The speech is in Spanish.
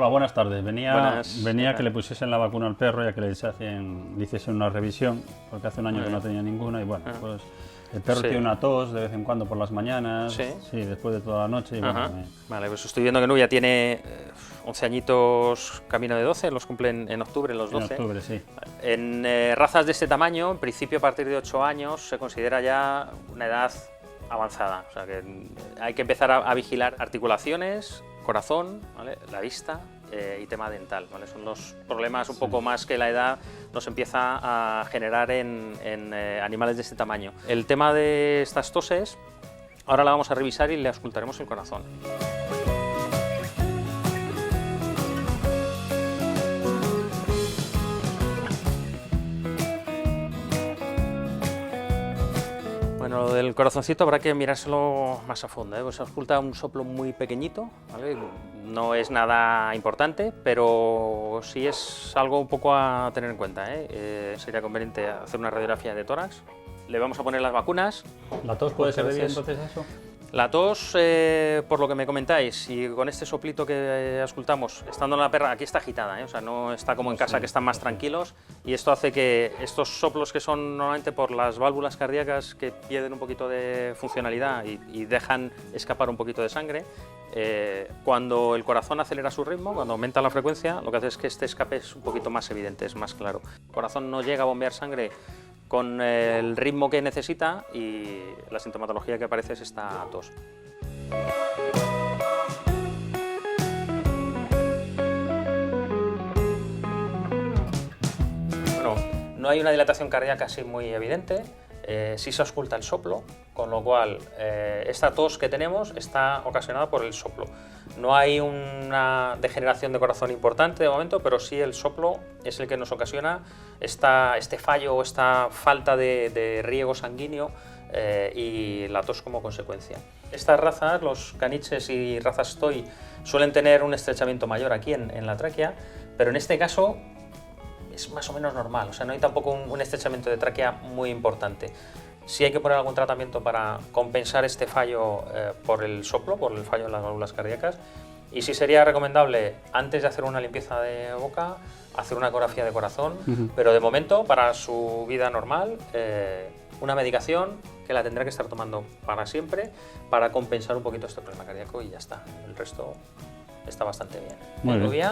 Hola, buenas tardes. Venía Buenas. que le pusiesen la vacuna al perro, ya que le hiciesen una revisión, porque hace un año que no tenía ninguna y bueno, pues el perro tiene una tos de vez en cuando por las mañanas, sí, después de toda la noche y bueno. Vale, pues estoy viendo que Nubia tiene 11 añitos, camino de 12, los cumplen en octubre los 12. En octubre, sí. En razas de este tamaño, en principio a partir de 8 años, se considera ya una edad avanzada, o sea que hay que empezar a vigilar articulaciones, corazón, ¿vale? La vista y tema dental, ¿vale? Son los problemas un poco más que la edad nos empieza a generar en animales de este tamaño. El tema de estas toses, ahora la vamos a revisar y le auscultaremos el corazón. Bueno, lo del corazoncito habrá que mirárselo más a fondo, ¿eh? Pues se ausculta un soplo muy pequeñito, ¿vale? No es nada importante, pero sí es algo un poco a tener en cuenta, ¿eh? Sería conveniente hacer una radiografía de tórax. Le vamos a poner las vacunas. ¿La tos puede ser debido entonces a eso? La tos, por lo que me comentáis, y con este soplito que auscultamos, estando la perra, aquí está agitada, ¿eh? O sea, no está como en casa que están más tranquilos, y esto hace que estos soplos que son normalmente por las válvulas cardíacas que pierden un poquito de funcionalidad y dejan escapar un poquito de sangre, cuando el corazón acelera su ritmo, cuando aumenta la frecuencia, lo que hace es que este escape es un poquito más evidente, es más claro. El corazón no llega a bombear sangre con el ritmo que necesita y la sintomatología que aparece es esta tos. Bueno, no hay una dilatación cardíaca así muy evidente, sí se ausculta el soplo, con lo cual esta tos que tenemos está ocasionada por el soplo. No hay una degeneración de corazón importante de momento, pero sí el soplo es el que nos ocasiona este fallo o esta falta de riego sanguíneo y la tos como consecuencia. Estas razas, los caniches y razas toy, suelen tener un estrechamiento mayor aquí en la tráquea, pero en este caso es más o menos normal, o sea, no hay tampoco un estrechamiento de tráquea muy importante. Sí hay que poner algún tratamiento para compensar este fallo por el soplo, por el fallo en las válvulas cardíacas, y sí sería recomendable, antes de hacer una limpieza de boca, hacer una ecografía de corazón, pero de momento, para su vida normal, una medicación que la tendrá que estar tomando para siempre para compensar un poquito este problema cardíaco y ya está. El resto está bastante bien. Muy bien.